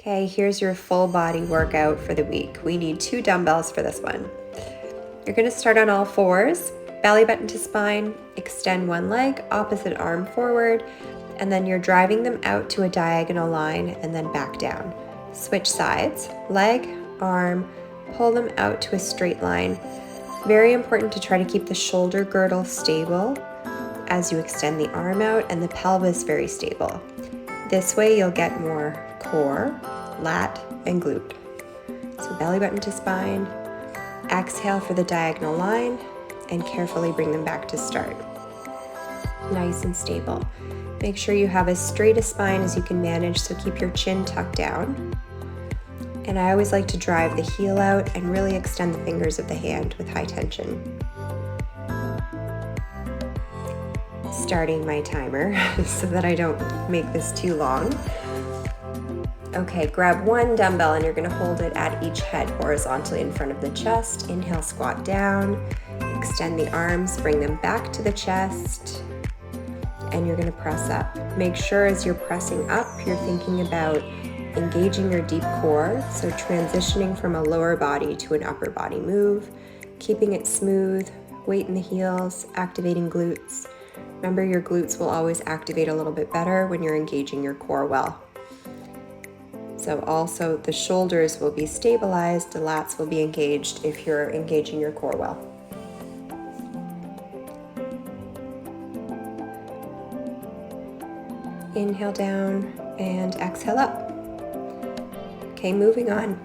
Okay, here's your full body workout for the week. We need 2 dumbbells for this one. You're going to start on all fours, belly button to spine, extend one leg, opposite arm forward, and then you're driving them out to a diagonal line and then back down. Switch sides, leg, arm, pull them out to a straight line. Very important to try to keep the shoulder girdle stable as you extend the arm out and the pelvis very stable. This way you'll get more core, lat, and glute. So belly button to spine, exhale for the diagonal line, and carefully bring them back to start. Nice and stable. Make sure you have as straight a spine as you can manage, so keep your chin tucked down. And I always like to drive the heel out and really extend the fingers of the hand with high tension. Starting my timer so that I don't make this too long. Okay, grab one dumbbell and you're going to hold it at each head horizontally in front of the chest. Inhale, squat down, extend the arms, bring them back to the chest, and you're going to press up. Make sure as you're pressing up, you're thinking about engaging your deep core, so transitioning from a lower body to an upper body move, keeping it smooth, weight in the heels, activating glutes. Remember, your glutes will always activate a little bit better when you're engaging your core well. So also the shoulders will be stabilized, the lats will be engaged if you're engaging your core well. Inhale down and exhale up. Okay, moving on.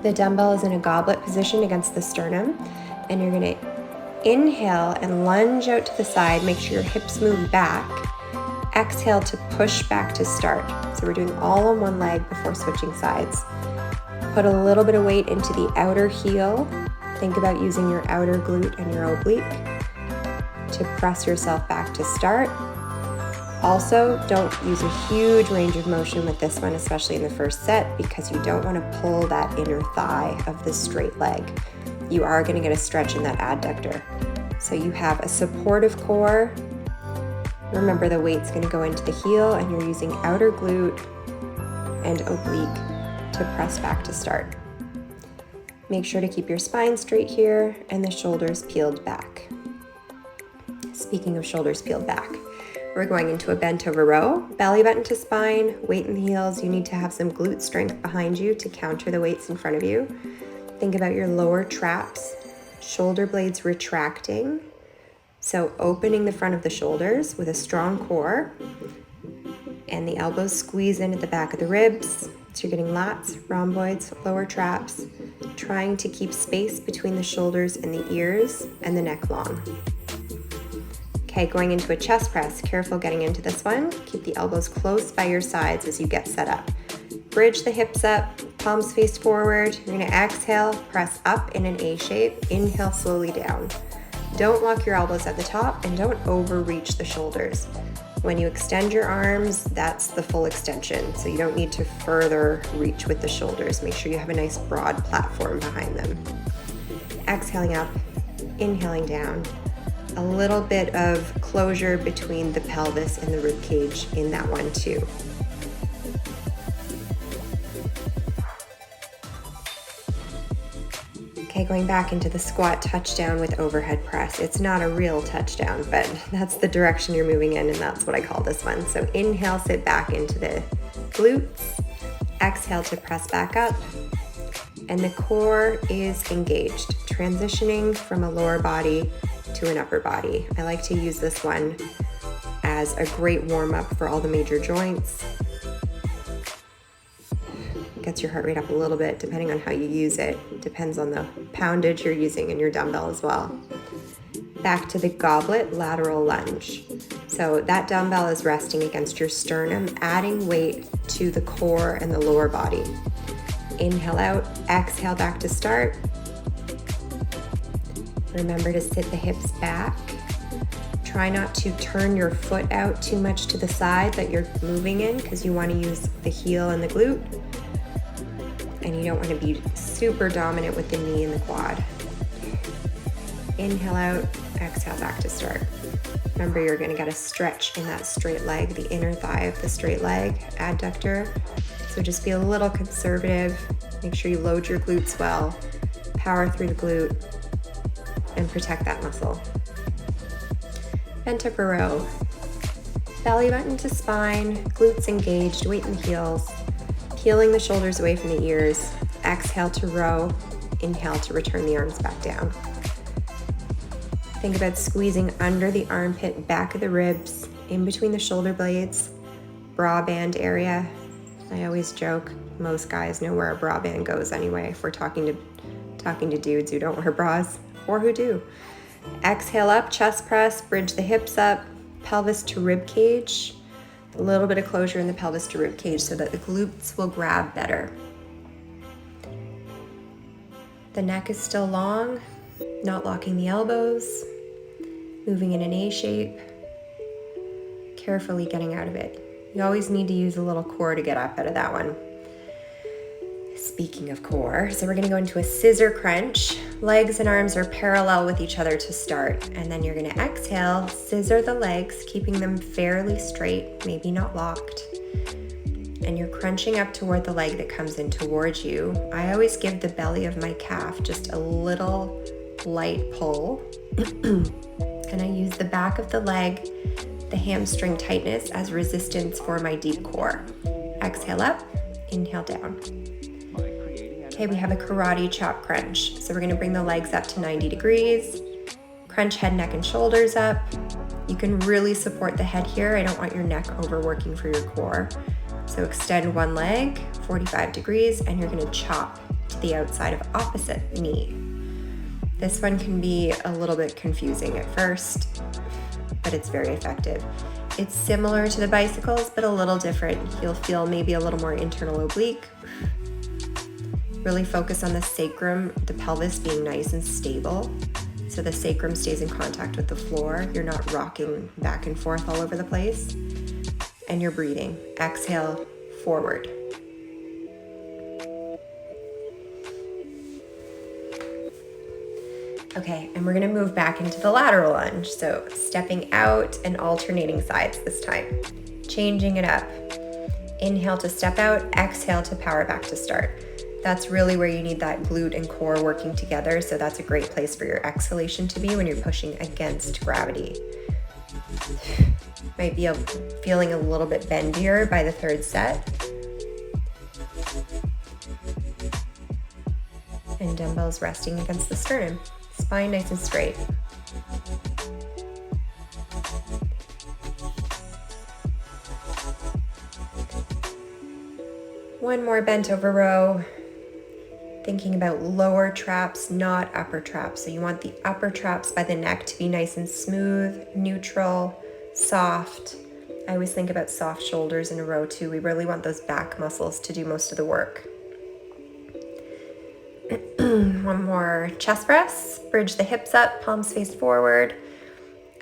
The dumbbell is in a goblet position against the sternum, and you're going to inhale and lunge out to the side. Make sure your hips move back. Exhale to push back to start. So we're doing all on one leg before switching sides. Put a little bit of weight into the outer heel. Think about using your outer glute and your oblique to press yourself back to start. Also, don't use a huge range of motion with this one, especially in the first set, because you don't want to pull that inner thigh of the straight leg. You are going to get a stretch in that adductor. So you have a supportive core. Remember, the weight's going to go into the heel and you're using outer glute and oblique to press back to start. Make sure to keep your spine straight here and the shoulders peeled back. Speaking of shoulders peeled back, we're going into a bent over row, belly button to spine, weight in the heels. You need to have some glute strength behind you to counter the weights in front of you. Think about your lower traps, shoulder blades retracting. So opening the front of the shoulders with a strong core, and the elbows squeeze in at the back of the ribs. So you're getting lats, rhomboids, lower traps, trying to keep space between the shoulders and the ears and the neck long. Okay, going into a chest press. Careful getting into this one. Keep the elbows close by your sides as you get set up. Bridge the hips up, palms face forward. You're going to exhale, press up in an A shape. Inhale slowly down. Don't lock your elbows at the top and don't overreach the shoulders. When you extend your arms, that's the full extension. So you don't need to further reach with the shoulders. Make sure you have a nice broad platform behind them. Exhaling up, inhaling down. A little bit of closure between the pelvis and the rib cage in that one too. Okay, going back into the squat touchdown with overhead press. It's not a real touchdown, but that's the direction you're moving in, and that's what I call this one. So inhale, sit back into the glutes. Exhale to press back up. And the core is engaged, transitioning from a lower body to an upper body. I like to use this one as a great warm-up for all the major joints. Gets your heart rate up a little bit depending on how you use it. Depends on the poundage you're using in your dumbbell as well. Back to the goblet lateral lunge. So that dumbbell is resting against your sternum, adding weight to the core and the lower body. Inhale out, exhale back to start. Remember to sit the hips back. Try not to turn your foot out too much to the side that you're moving in, because you want to use the heel and the glute. And you don't want to be super dominant with the knee and the quad. Inhale out, exhale back to start. Remember, you're gonna get a stretch in that straight leg, the inner thigh of the straight leg, adductor. So just be a little conservative. Make sure you load your glutes well, power through the glute, and protect that muscle. Bent upper row. Belly button to spine, glutes engaged, weight in the heels, peeling the shoulders away from the ears. Exhale to row, inhale to return the arms back down. Think about squeezing under the armpit, back of the ribs, in between the shoulder blades, bra band area. I always joke, most guys know where a bra band goes anyway if we're talking to dudes who don't wear bras or who do. Exhale up, chest press, bridge the hips up, pelvis to rib cage. A little bit of closure in the pelvis to rib cage so that the glutes will grab better. The neck is still long, not locking the elbows, moving in an A shape, carefully getting out of it. You always need to use a little core to get up out of that one. Speaking of core, so we're gonna go into a scissor crunch. Legs and arms are parallel with each other to start, and then you're gonna exhale, scissor the legs, keeping them fairly straight, maybe not locked. And you're crunching up toward the leg that comes in towards you. I always give the belly of my calf just a little light pull. And I use the back of the leg, the hamstring tightness as resistance for my deep core. Exhale up, inhale down. Okay, we have a karate chop crunch. So we're gonna bring the legs up to 90 degrees, crunch head, neck, and shoulders up. You can really support the head here. I don't want your neck overworking for your core. So extend one leg, 45 degrees, and you're gonna chop to the outside of opposite knee. This one can be a little bit confusing at first, but it's very effective. It's similar to the bicycles, but a little different. You'll feel maybe a little more internal oblique. Really focus on the sacrum, the pelvis being nice and stable. So the sacrum stays in contact with the floor. You're not rocking back and forth all over the place. And you're breathing. Exhale, forward. Okay, and we're gonna move back into the lateral lunge. So stepping out and alternating sides this time. Changing it up. Inhale to step out, exhale to power back to start. That's really where you need that glute and core working together. So that's a great place for your exhalation to be when you're pushing against gravity. Might be feeling a little bit bendier by the third set. And dumbbells resting against the sternum. Spine nice and straight. One more bent over row. Thinking about lower traps, not upper traps. So you want the upper traps by the neck to be nice and smooth, neutral, soft. I always think about soft shoulders in a row too. We really want those back muscles to do most of the work. One more chest press. Bridge the hips up, palms face forward.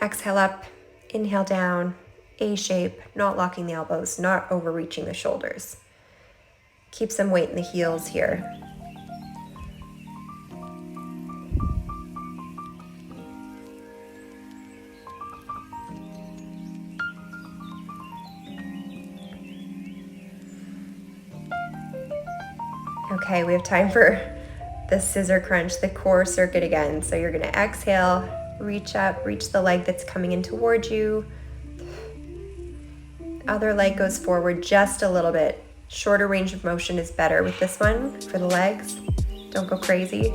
Exhale up, inhale down, A shape, not locking the elbows, not overreaching the shoulders. Keep some weight in the heels here. Okay, we have time for the scissor crunch, the core circuit again. So you're gonna exhale, reach up, reach the leg that's coming in towards you. Other leg goes forward just a little bit. Shorter range of motion is better with this one for the legs. Don't go crazy.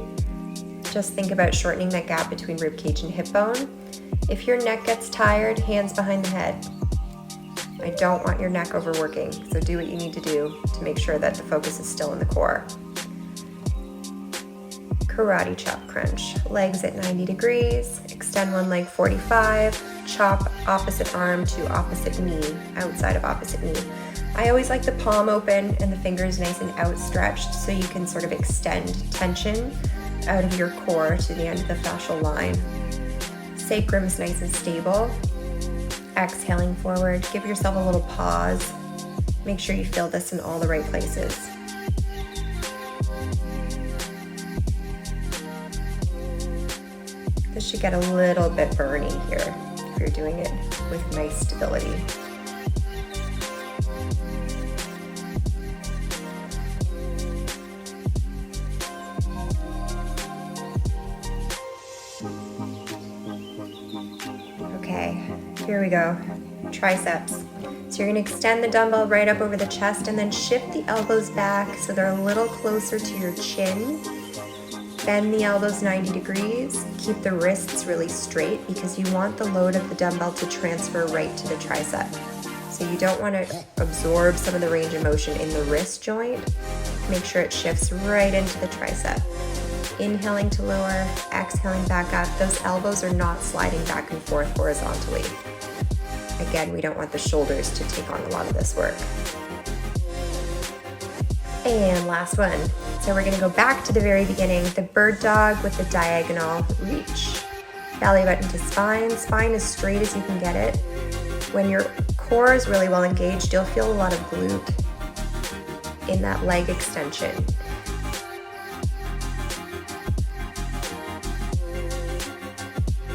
Just think about shortening that gap between rib cage and hip bone. If your neck gets tired, hands behind the head. I don't want your neck overworking, so do what you need to do to make sure that the focus is still in the core. Karate chop crunch. Legs at 90 degrees, extend one leg 45, chop opposite arm to opposite knee, outside of opposite knee. I always like the palm open and the fingers nice and outstretched so you can sort of extend tension out of your core to the end of the fascial line. Sacrum is nice and stable. Exhaling forward, give yourself a little pause. Make sure you feel this in all the right places. This should get a little bit burny here for you're doing it with nice stability. Okay, here we go. Triceps. So you're going to extend the dumbbell right up over the chest and then shift the elbows back so they're a little closer to your chin. Bend the elbows 90 degrees. Keep the wrists really straight because you want the load of the dumbbell to transfer right to the tricep. So you don't want to absorb some of the range of motion in the wrist joint. Make sure it shifts right into the tricep. Inhaling to lower, exhaling back up. Those elbows are not sliding back and forth horizontally. Again, we don't want the shoulders to take on a lot of this work. And last one. So we're gonna go back to the very beginning, the bird dog with the diagonal reach. Belly button to spine, spine as straight as you can get it. When your core is really well engaged, you'll feel a lot of glute in that leg extension.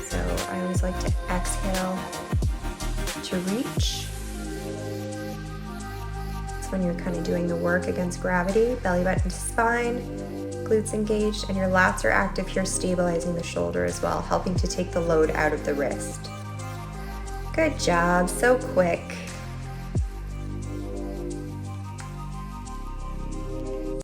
So I always like to exhale to reach. It's when you're kind of doing the work against gravity. Belly button to spine, glutes engaged, and your lats are active here, stabilizing the shoulder as well, helping to take the load out of the wrist. Good job, so quick.